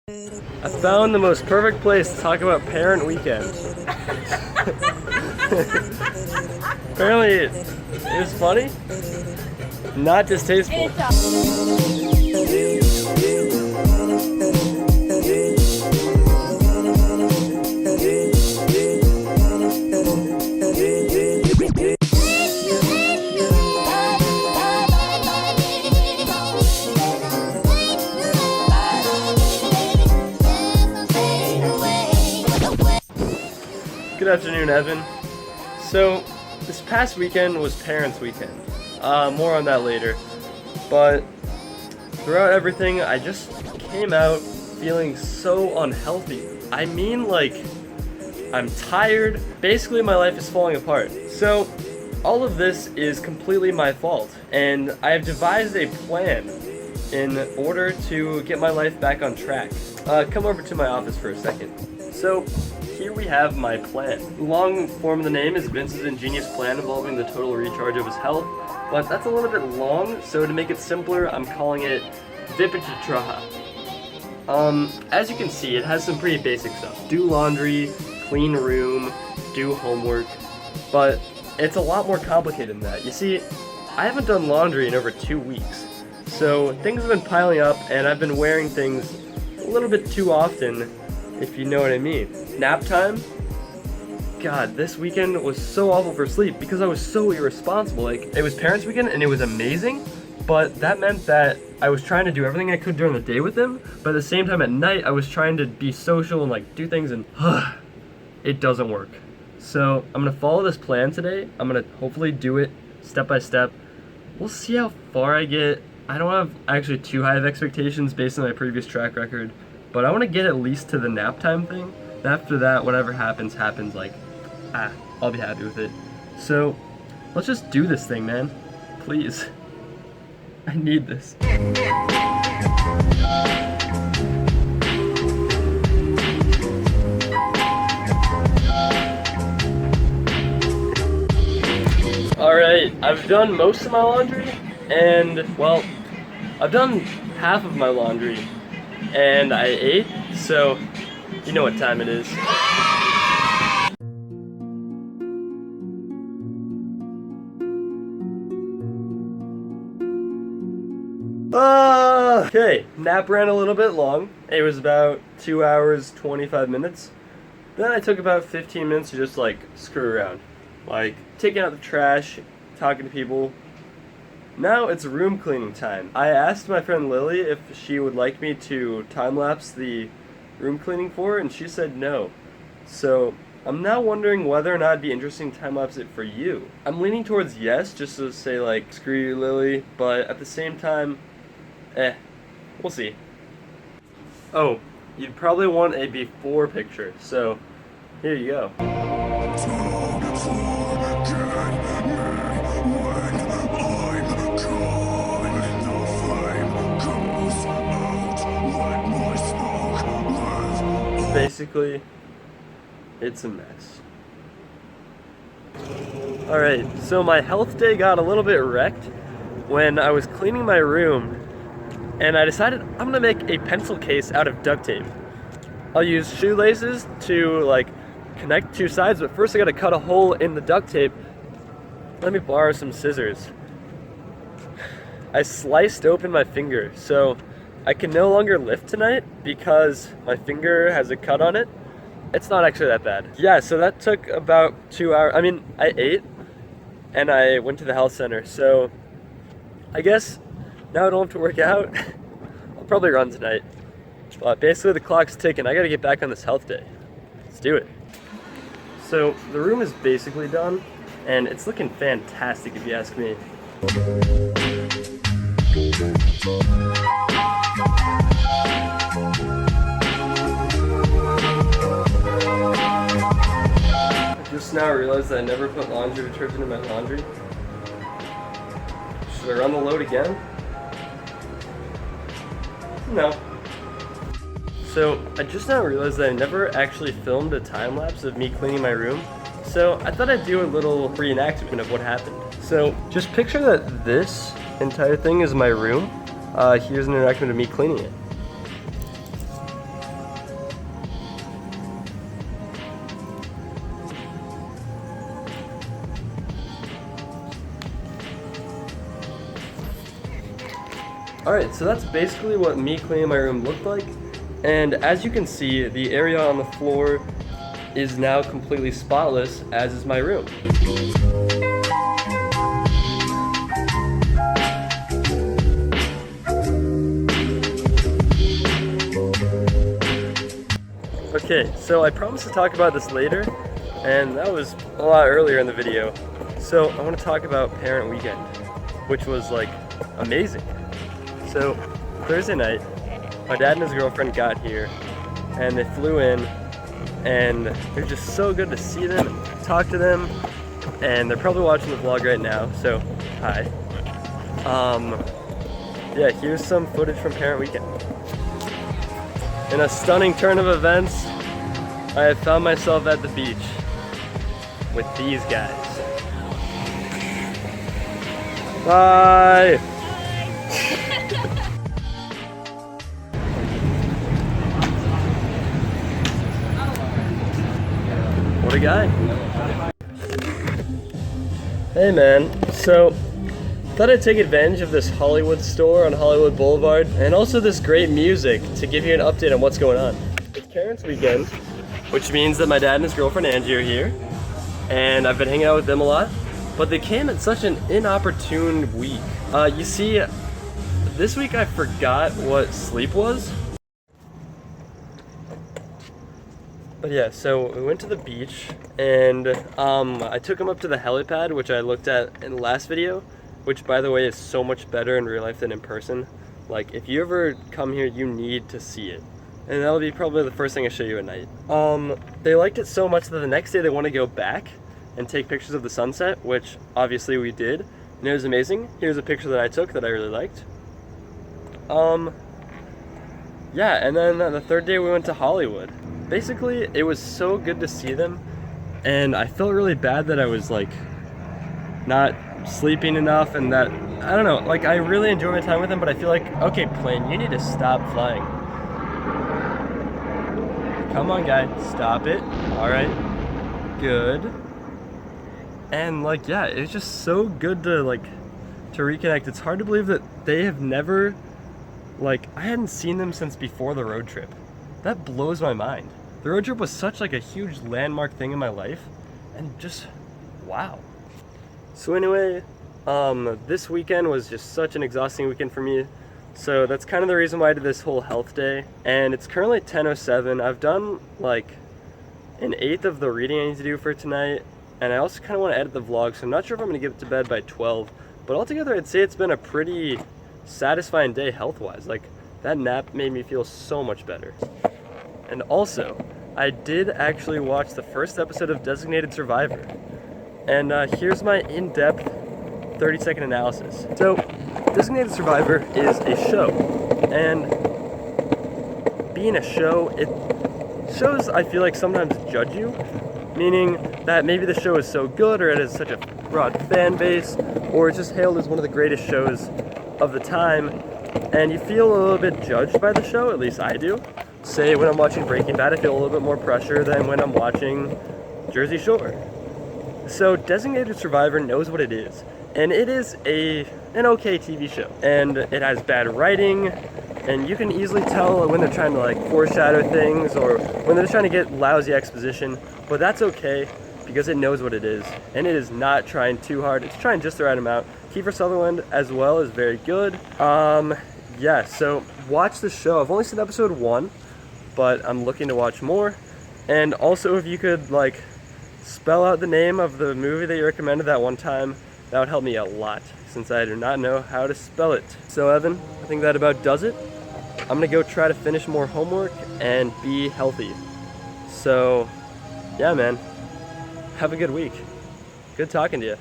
I found the most perfect place to talk about parent weekend. Apparently it is funny, not distasteful. Good afternoon, Evan. So, this past weekend was Parents' Weekend. More on that later. But throughout everything, I just came out feeling so unhealthy. I mean, like, I'm tired. Basically, my life is falling apart. So, all of this is completely my fault. And I have devised a plan in order to get my life back on track. Come over to my office for a second. So, here we have my plan. The long form of the name is Vince's ingenious plan involving the total recharge of his health, but that's a little bit long, so to make it simpler, I'm calling it Vipatraha. As you can see, it has some pretty basic stuff. Do laundry, clean room, do homework, but it's a lot more complicated than that. You see, I haven't done laundry in over 2 weeks, so things have been piling up and I've been wearing things a little bit too often, if you know what I mean. Nap time? God, this weekend was so awful for sleep because I was so irresponsible. Like, it was Parents' Weekend and it was amazing, but that meant that I was trying to do everything I could during the day with them, but at the same time at night I was trying to be social and like do things, and it doesn't work. So I'm gonna follow this plan today. I'm gonna hopefully do it step by step. We'll see how far I get. I don't have actually too high of expectations based on my previous track record, but I want to get at least to the nap time thing. After that, whatever happens, like, I'll be happy with it. So, let's just do this thing, man. Please. I need this. Alright, I've done most of my laundry, and, well, I've done half of my laundry, and I ate, so you know what time it is. Okay, nap ran a little bit long. It was about 2 hours, 25 minutes. Then I took about 15 minutes to just like screw around. Like taking out the trash, talking to people. Now it's room cleaning time. I asked my friend Lily if she would like me to time-lapse the room cleaning for her, and she said no. So I'm now wondering whether or not it'd be interesting to time-lapse it for you. I'm leaning towards yes, just to say like, screw you, Lily, but at the same time, we'll see. Oh, you'd probably want a before picture, so here you go. Basically, it's a mess. Alright, so my health day got a little bit wrecked when I was cleaning my room, and I decided I'm gonna make a pencil case out of duct tape. I'll use shoelaces to like connect two sides, but first I gotta cut a hole in the duct tape. Let me borrow some scissors. I sliced open my finger, so I can no longer lift tonight because my finger has a cut on it. It's not actually that bad. Yeah, so that took about 2 hours. I mean, I ate and I went to the health center. So I guess now I don't have to work out. I'll probably run tonight. But basically the clock's ticking. I gotta get back on this health day. Let's do it. So the room is basically done and it's looking fantastic if you ask me. Just now I realized that I never put laundry detergent in my laundry. Should I run the load again? No. So I just now realized that I never actually filmed a time lapse of me cleaning my room. So I thought I'd do a little reenactment of what happened. So just picture that this entire thing is my room. Here's an reenactment of me cleaning it. Alright, so that's basically what me cleaning my room looked like. And as you can see, the area on the floor is now completely spotless, as is my room. Okay, so I promised to talk about this later, and that was a lot earlier in the video. So I want to talk about parent weekend, which was like amazing. So Thursday night, my dad and his girlfriend got here, and they flew in, and they're just so good to see them and talk to them, and they're probably watching the vlog right now, so hi. Yeah, here's some footage from parent weekend. In a stunning turn of events, I have found myself at the beach with these guys. Bye! What a guy. Hey man, so thought I'd take advantage of this Hollywood store on Hollywood Boulevard and also this great music to give you an update on what's going on. It's parents' weekend, which means that my dad and his girlfriend Angie are here, and I've been hanging out with them a lot, but they came at such an inopportune week. You see, this week I forgot what sleep was. But yeah, so we went to the beach, and I took him up to the helipad, which I looked at in the last video, which by the way is so much better in real life than in person. Like, if you ever come here, you need to see it. And that'll be probably the first thing I show you at night. They liked it so much that the next day they want to go back and take pictures of the sunset, which obviously we did, and it was amazing. Here's a picture that I took that I really liked. Yeah, and then the third day we went to Hollywood. Basically, it was so good to see them, and I felt really bad that I was like not sleeping enough, and that, I don't know, like I really enjoy my time with them, but I feel like, okay, plane, you need to stop flying. Come on, guy, stop it. All right, good. And like, yeah, it's just so good to reconnect. It's hard to believe that they have never, like, I hadn't seen them since before the road trip. That blows my mind. The road trip was such like a huge landmark thing in my life, and just, wow. So anyway, this weekend was just such an exhausting weekend for me. So that's kind of the reason why I did this whole health day. And it's currently 10:07. I've done like an eighth of the reading I need to do for tonight. And I also kind of want to edit the vlog, so I'm not sure if I'm going to get it to bed by 12. But altogether, I'd say it's been a pretty satisfying day health-wise. Like, that nap made me feel so much better. And also, I did actually watch the first episode of Designated Survivor. And here's my in-depth 30-second analysis. So, Designated Survivor is a show. And being a show, it shows, I feel like, sometimes judge you. Meaning that maybe the show is so good, or it has such a broad fan base, or it's just hailed as one of the greatest shows of the time, and you feel a little bit judged by the show, at least I do. Say when I'm watching Breaking Bad, I feel a little bit more pressure than when I'm watching Jersey Shore. So Designated Survivor knows what it is, and it is an okay TV show, and it has bad writing, and you can easily tell when they're trying to like foreshadow things, or when they're trying to get lousy exposition, but that's okay because it knows what it is, and it is not trying too hard. It's trying just the right amount. Kiefer Sutherland as well is very good. Yeah, so watch the show. I've only seen episode 1, but I'm looking to watch more. And also, if you could like spell out the name of the movie that you recommended that one time, that would help me a lot, since I do not know how to spell it. So Evan, I think that about does it. I'm gonna go try to finish more homework and be healthy. So yeah, man, have a good week. Good talking to you.